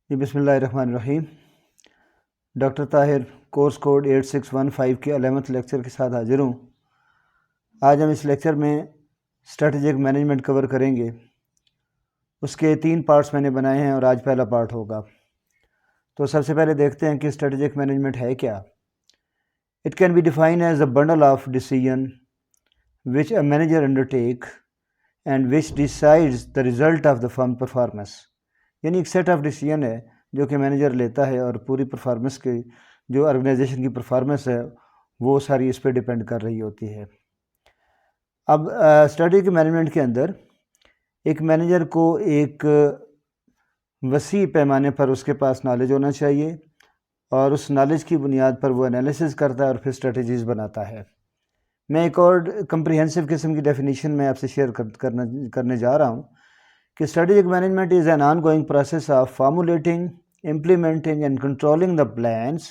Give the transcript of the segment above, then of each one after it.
جی بسم اللہ الرحمن الرحیم۔ ڈاکٹر طاہر کورس کوڈ 8615 کے 11th لیکچر کے ساتھ حاضر ہوں۔ آج ہم اس لیکچر میں اسٹریٹجک مینجمنٹ کور کریں گے۔ اس کے 3 پارٹس میں نے بنائے ہیں اور آج پہلا پارٹ ہوگا۔ تو سب سے پہلے دیکھتے ہیں کہ اسٹریٹجک مینجمنٹ ہے کیا۔ It can be define as a bundle of decision which a manager undertake and which decides the result of the firm performance, یعنی ایک سیٹ آف ڈیسیژن ہے جو کہ مینیجر لیتا ہے اور پوری پرفارمنس کی جو آرگنائزیشن کی پرفارمنس ہے وہ ساری اس پہ ڈیپینڈ کر رہی ہوتی ہے۔ اب اسٹریٹجک مینجمنٹ کے اندر ایک مینیجر کو ایک وسیع پیمانے پر اس کے پاس نالج ہونا چاہیے اور اس نالج کی بنیاد پر وہ انالیسز کرتا ہے اور پھر اسٹریٹجیز بناتا ہے۔ میں ایک اور کمپریہنسو قسم کی ڈیفینیشن میں آپ سے شیئر کرنے جا رہا ہوں کہ strategic management is an on going process of formulating, implementing and controlling the plans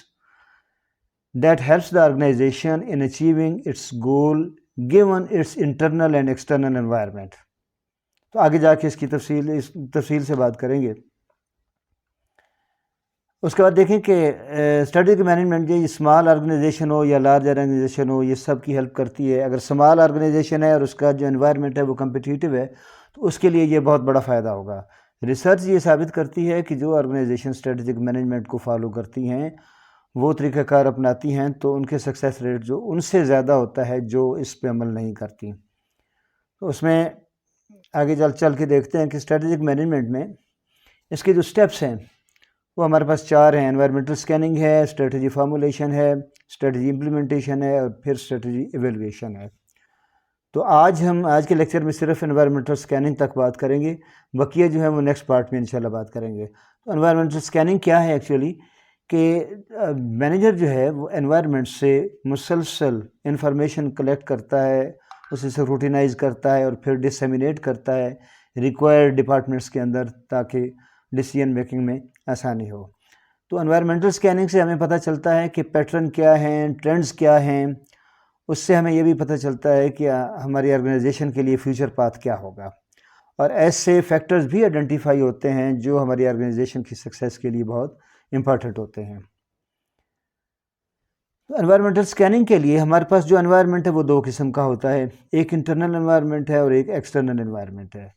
that helps the organization in achieving its goal given its internal and external environment۔ تو آگے جا کے اس تفصیل سے بات کریں گے۔ اس کے بعد دیکھیں کہ اسٹریٹجک مینجمنٹ یہ اسمال آرگنائزیشن ہو یا لارج آرگنائزیشن ہو، یہ سب کی ہیلپ کرتی ہے۔ اگر اسمال آرگنائزیشن ہے اور اس کا جو انوائرمنٹ ہے وہ کمپٹیٹیو ہے تو اس کے لیے یہ بہت بڑا فائدہ ہوگا۔ ریسرچ یہ ثابت کرتی ہے کہ جو آرگنائزیشن اسٹریٹجک مینجمنٹ کو فالو کرتی ہیں، وہ طریقہ کار اپناتی ہیں، تو ان کے سکسیس ریٹ جو ان سے زیادہ ہوتا ہے جو اس پہ عمل نہیں کرتی۔ تو اس میں آگے چل کے دیکھتے ہیں کہ اسٹریٹجک مینجمنٹ میں اس کے جو سٹیپس ہیں وہ ہمارے پاس 4 ہیں۔ انوائرمنٹل سکیننگ ہے، اسٹریٹجی فارمولیشن ہے، اسٹریٹجی امپلیمنٹیشن ہے اور پھر اسٹریٹجی ایویلویشن ہے۔ تو آج کے لیکچر میں صرف انوائرمنٹل سکیننگ تک بات کریں گے، بقیہ جو ہے وہ نیکسٹ پارٹ میں انشاءاللہ بات کریں گے۔ تو انوائرمنٹل سکیننگ کیا ہے ایکچولی کہ مینیجر جو ہے وہ انوائرمنٹ سے مسلسل انفارمیشن کلیکٹ کرتا ہے، اسے روٹینائز کرتا ہے اور پھر ڈسیمینیٹ کرتا ہے ریکوائرڈ ڈپارٹمنٹس کے اندر تاکہ ڈیسیژن میکنگ میں آسانی ہو۔ تو انوائرمنٹل سکیننگ سے ہمیں پتہ چلتا ہے کہ پیٹرن کیا ہیں، ٹرینڈز کیا ہیں، اس سے ہمیں یہ بھی پتہ چلتا ہے کہ ہماری آرگنائزیشن کے لیے فیوچر پاتھ کیا ہوگا، اور ایسے فیکٹرز بھی آئیڈینٹیفائی ہوتے ہیں جو ہماری آرگنائزیشن کی سکسیس کے لیے بہت امپارٹنٹ ہوتے ہیں۔ انوائرمنٹل سکیننگ کے لیے ہمارے پاس جو انوائرمنٹ ہے وہ 2 قسم کا ہوتا ہے، ایک انٹرنل انوائرمنٹ ہے اور ایک ایکسٹرنل انوائرمنٹ ہے۔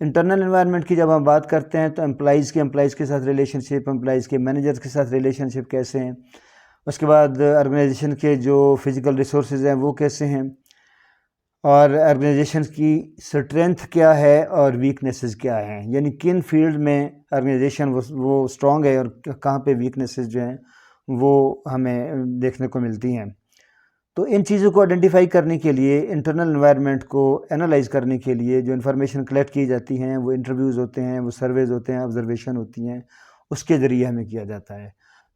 انٹرنل انوائرمنٹ کی جب ہم بات کرتے ہیں تو امپلائیز کے ساتھ ریلیشن شپ، امپلائیز کے مینیجرز کے ساتھ ریلیشن شپ کیسے ہیں، اس کے بعد آرگنائزیشن کے جو فزیکل ریسورسز ہیں وہ کیسے ہیں، اور آرگنائزیشن کی اسٹرینتھ کیا ہے اور ویکنیسز کیا ہیں، یعنی کن فیلڈ میں آرگنائزیشن وہ اسٹرانگ ہے اور کہاں پہ ویکنیسز جو ہیں وہ ہمیں دیکھنے کو ملتی ہیں۔ تو ان چیزوں کو آئیڈینٹیفائی کرنے کے لیے، انٹرنل انوائرمنٹ کو انالائز کرنے کے لیے جو انفارمیشن کلیکٹ کی جاتی ہیں، وہ انٹرویوز ہوتے ہیں، وہ سرویز ہوتے ہیں، آبزرویشن ہوتی ہیں، اس کے ذریعے ہمیں کیا جاتا ہے۔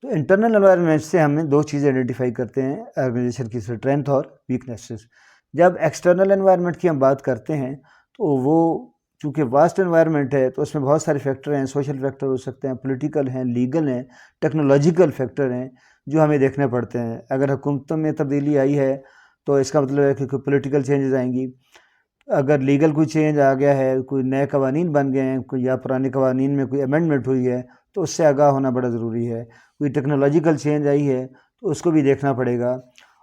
تو انٹرنل انوائرمنٹ سے ہمیں 2 چیزیں آئیڈینٹیفائی کرتے ہیں، آرگنائزیشن کی اسٹرینتھ اور ویکنیسز۔ جب ایکسٹرنل انوائرمنٹ کی ہم بات کرتے ہیں تو وہ چونکہ واسٹ انوائرمنٹ ہے تو اس میں بہت سارے فیکٹر ہیں، سوشل فیکٹر ہو سکتے ہیں، پولیٹیکل ہیں، لیگل ہیں، ٹیکنالوجیکل فیکٹر ہیں جو ہمیں دیکھنے پڑتے ہیں۔ اگر حکومتوں میں تبدیلی آئی ہے تو اس کا مطلب ہے کہ کوئی پولیٹیکل چینجز آئیں گی، اگر لیگل کوئی چینج آ گیا ہے، کوئی نئے قوانین بن گئے ہیں، یا پرانے قوانین میں کوئی امینڈمنٹ ہوئی ہے تو اس سے آگاہ ہونا بڑا ضروری ہے، کوئی ٹیکنالوجیکل چینج آئی ہے تو اس کو بھی دیکھنا پڑے گا۔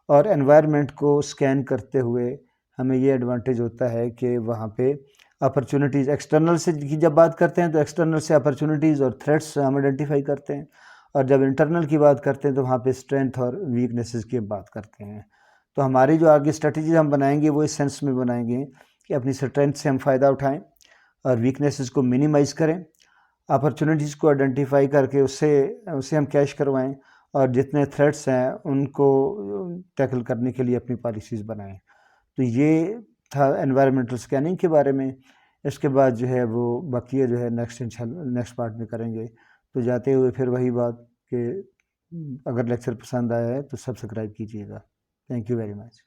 اور انوائرمنٹ کو سکین کرتے ہوئے ہمیں یہ ایڈوانٹیج ہوتا ہے کہ وہاں پہ اپرچونٹیز، ایکسٹرنل سے جب بات کرتے ہیں تو ایکسٹرنل سے اپرچونٹیز اور تھریٹس ہم آئیڈینٹیفائی کرتے ہیں، اور جب انٹرنل کی بات کرتے ہیں تو وہاں پہ اسٹرینتھ اور ویکنیسز کی بات کرتے ہیں۔ تو ہماری جو آگے اسٹریٹجیز ہم بنائیں گے وہ اس سینس میں بنائیں گے کہ اپنی اسٹرینتھ سے ہم فائدہ اٹھائیں اور ویکنیسز کو منیمائز کریں، اپرچونٹیز کو آئیڈینٹیفائی کر کے اسے ہم کیش کروائیں، اور جتنے تھریٹس ہیں ان کو ٹیکل کرنے کے لیے اپنی پالیسیز بنائیں۔ تو یہ تھا انوائرمنٹل سکیننگ کے بارے میں۔ اس کے بعد جو ہے وہ بقیہ جو ہے نیکسٹ پارٹ میں کریں گے۔ تو جاتے ہوئے پھر وہی بات کہ اگر لیکچر پسند آیا ہے تو سبسکرائب کیجیے گا۔ Thank you very much.